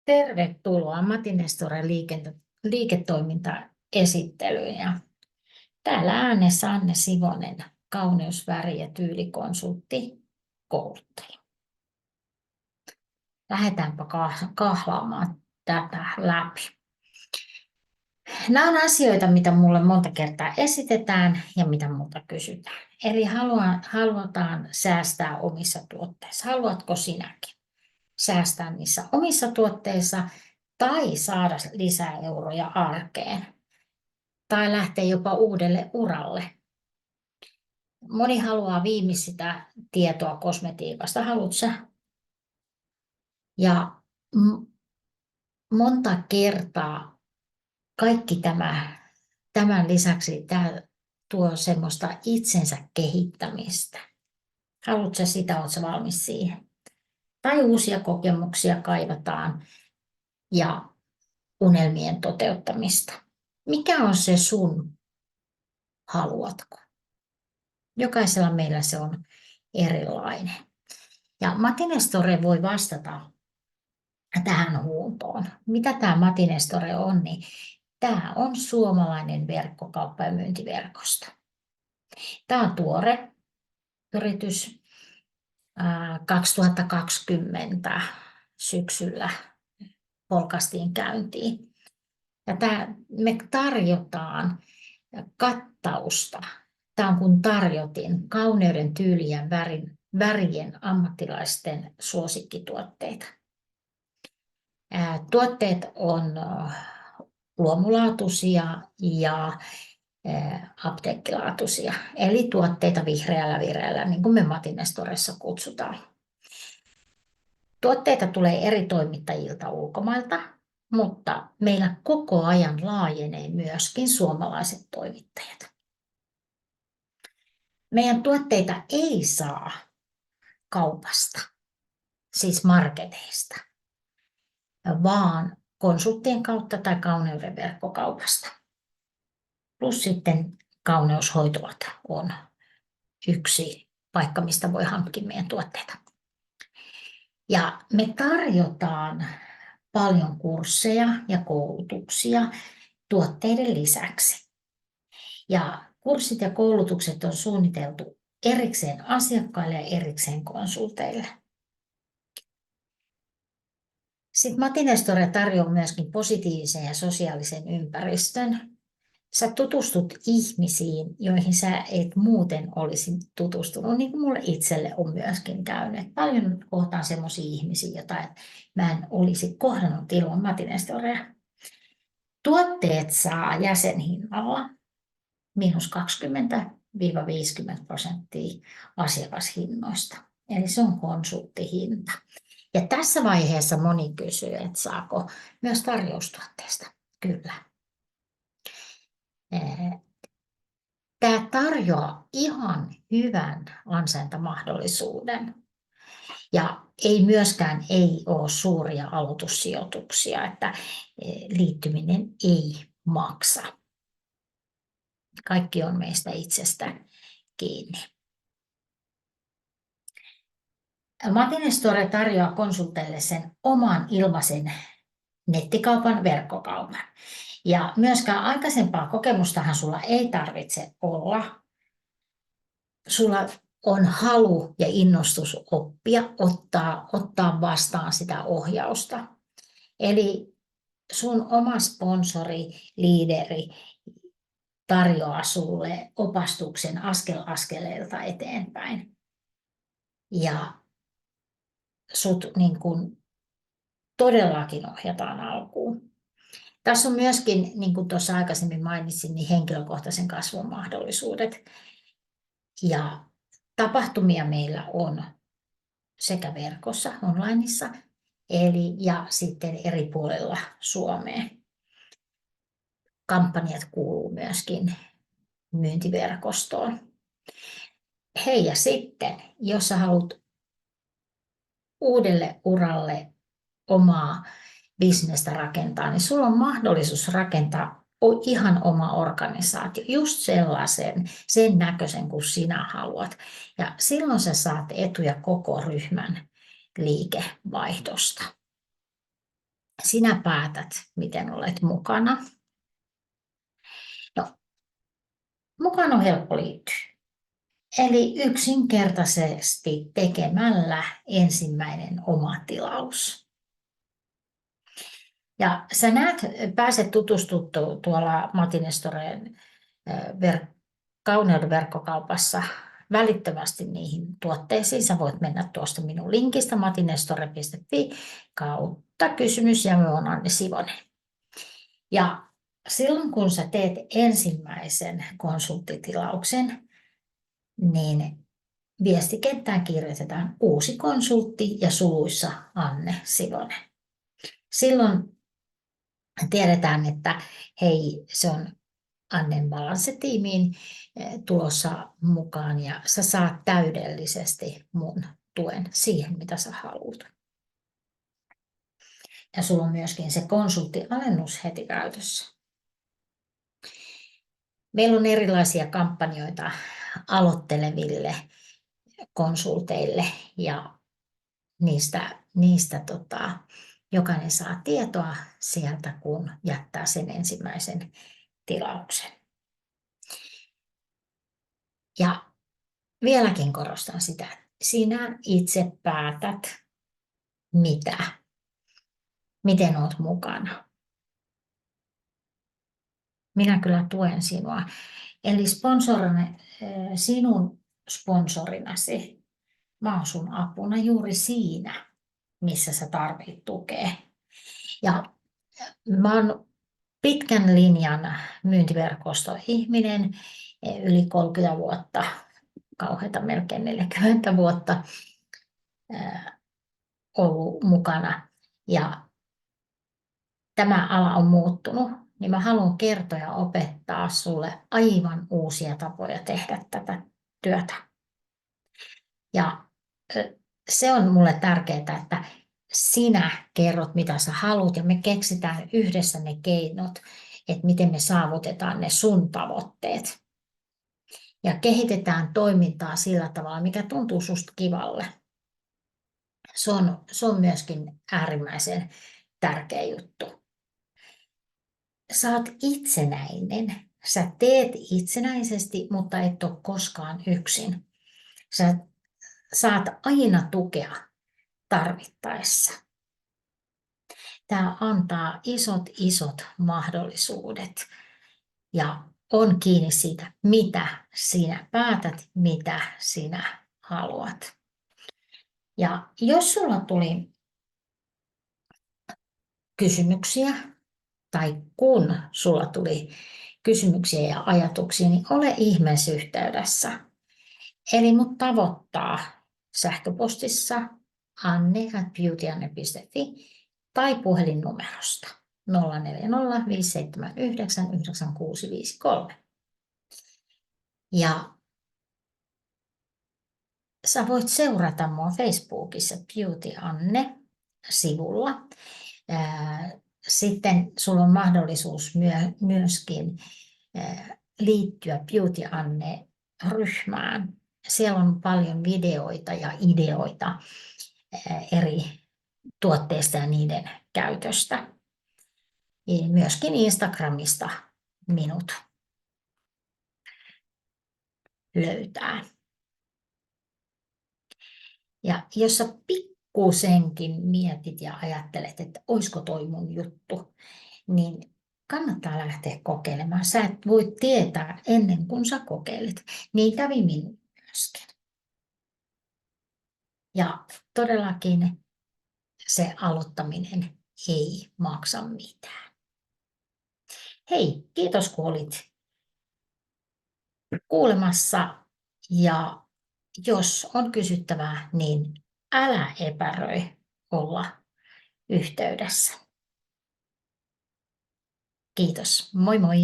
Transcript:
Tervetuloa Matti Nestoren liiketoimintaesittelyyn. Ja täällä äänessä Anne Sivonen, kauneus-, väri- ja tyylikonsultti, kouluttaja. Lähdetäänpä kahlaamaan tätä läpi. Nämä on asioita, mitä mulle monta kertaa esitetään ja mitä multa kysytään. Eli halutaan säästää omissa tuotteissa. Haluatko sinäkin säästää niissä omissa tuotteissa tai saada lisää euroja arkeen tai lähteä jopa uudelle uralle? Moni haluaa viimeistä tietoa kosmetiikasta. Haluatko sä? Ja monta kertaa kaikki tämän lisäksi tämä tuo semmoista itsensä kehittämistä. Haluatko sitä, oletko valmis siihen? Tai uusia kokemuksia kaivataan ja unelmien toteuttamista. Mikä on se sun? Haluatko? Jokaisella meillä se on erilainen. Ja Matti Nestore voi vastata tähän huutoon. Mitä tämä Matti Nestore on? Niin tämä on suomalainen verkkokauppa- ja myyntiverkosto. Tämä on tuore yritys. 2020 syksyllä polkaistiin käyntiin. Ja me tarjotaan kattausta. Tämä on kuin tarjotin kauneuden, tyylin ja värien ammattilaisten suosikkituotteita. Tuotteet on luomulaatuisia ja apteekkilaatuisia, eli tuotteita vihreällä vireällä, niin kuin me Matti Nestoressa kutsutaan. Tuotteita tulee eri toimittajilta ulkomailta, mutta meillä koko ajan laajenee myöskin suomalaiset toimittajat. Meidän tuotteita ei saa kaupasta, siis marketeista, vaan konsulttien kautta tai kauneuden verkkokaupasta. Plus sitten kauneushoitolat on yksi paikka, mistä voi hankkia meidän tuotteita. Ja me tarjotaan paljon kursseja ja koulutuksia tuotteiden lisäksi. Ja kurssit ja koulutukset on suunniteltu erikseen asiakkaille ja erikseen konsulteille. Sitten Matti Nestore tarjoaa myöskin positiivisen ja sosiaalisen ympäristön. Sä tutustut ihmisiin, joihin sä et muuten olisi tutustunut, niin kuin mulle itselle on myöskin käynyt. Paljon kohtaan semmoisia ihmisiä, joita mä en olisi kohdannut ilman Matti Nestorea. Tuotteet saa jäsenhinnalla -20–50% asiakashinnoista. Eli se on konsulttihinta. Ja tässä vaiheessa moni kysyy, että saako myös tarjoustuotteesta. Kyllä. Tämä tarjoaa ihan hyvän ansaintamahdollisuuden. Ja ei myöskään ole suuria aloitussijoituksia, että liittyminen ei maksa. Kaikki on meistä itsestä kiinni. Matti Nestore tarjoaa konsulteille sen oman ilmaisen nettikaupan, verkkokaupan. Ja myöskään aikaisempaa kokemustahan sulla ei tarvitse olla. Sulla on halu ja innostus oppia, ottaa vastaan sitä ohjausta. Eli sun oma sponsori, liideri tarjoaa sulle opastuksen askel askeleelta eteenpäin. Ja sut niin kuin todellakin ohjataan alkuun. Tässä on myöskin, niin kuin tuossa aikaisemmin mainitsin, niin henkilökohtaisen kasvun mahdollisuudet. Ja tapahtumia meillä on sekä verkossa, onlineissa, ja sitten eri puolilla Suomea. Kampanjat kuuluu myöskin myyntiverkostoon. Hei, ja sitten, jos sä haluat uudelle uralle omaa bisnestä rakentaa, niin sulla on mahdollisuus rakentaa ihan oma organisaatio, just sen näköisen kuin sinä haluat. Ja silloin sä saat etuja koko ryhmän liikevaihdosta. Sinä päätät, miten olet mukana. No, mukaan on helppo liittyä. Eli yksinkertaisesti tekemällä ensimmäinen oma tilaus. Ja sä pääset tutustumaan tuolla Matin Estoreen kauneuden verkkokaupassa välittömästi niihin tuotteisiin. Sä voit mennä tuosta minun linkistä matinestore.fi kautta kysymys ja me on Anni Sivonen. Ja silloin kun sä teet ensimmäisen konsulttitilauksen, niin viestikenttään kirjoitetaan uusi konsultti ja suluissa Anne Sivonen. Silloin tiedetään, että hei, se on Annen Balansse-tiimiin tulossa mukaan ja sä saat täydellisesti mun tuen siihen, mitä sä haluat. Ja sulla on myöskin se konsulttialennus heti käytössä. Meillä on erilaisia kampanjoita aloitteleville konsulteille ja niistä jokainen saa tietoa sieltä, kun jättää sen ensimmäisen tilauksen. Ja vieläkin korostan sitä, että sinä itse päätät, miten olet mukana. Minä kyllä tuen sinua. Eli sinun sponsorinasi, mä oon sun apuna juuri siinä, missä sä tarvitset tukea. Ja mä oon pitkän linjan myyntiverkostoihminen, yli 30 vuotta, kauheita melkein 40 vuotta ollut mukana. Ja tämä ala on muuttunut, niin mä haluan kertoa ja opettaa sulle aivan uusia tapoja tehdä tätä työtä. Ja se on mulle tärkeää, että sinä kerrot, mitä sä haluat, ja me keksitään yhdessä ne keinot, että miten me saavutetaan ne sun tavoitteet. Ja kehitetään toimintaa sillä tavalla, mikä tuntuu susta kivalle. Se on myöskin äärimmäisen tärkeä juttu. Sä oot itsenäinen. Sä teet itsenäisesti, mutta et ole koskaan yksin. Sä saat aina tukea tarvittaessa. Tämä antaa isot mahdollisuudet ja on kiinni siitä, mitä sinä päätät, mitä sinä haluat. Ja jos sulla tuli kysymyksiä tai kun sulla tuli kysymyksiä ja ajatuksia, niin ole ihmeessä yhteydessä. Eli mut tavoittaa sähköpostissa anne@beautyanne.fi tai puhelinnumerosta 040 579 9653. Ja sä voit seurata mua Facebookissa Beauty Anne-sivulla. Sitten sulla on mahdollisuus myöskin liittyä Beauty Anne-ryhmään. Siellä on paljon videoita ja ideoita eri tuotteista ja niiden käytöstä. Myöskin Instagramista minut löytää. Ja jos sä pikkusenkin mietit ja ajattelet, että olisiko toi mun juttu, niin kannattaa lähteä kokeilemaan. Sä et voi tietää ennen kuin sä kokeilet. Niin kävi minun myöskin. Ja todellakin se aloittaminen ei maksa mitään. Hei, kiitos kun olit kuulemassa. Ja jos on kysyttävää, niin älä epäröi olla yhteydessä. Kiitos. Moi moi!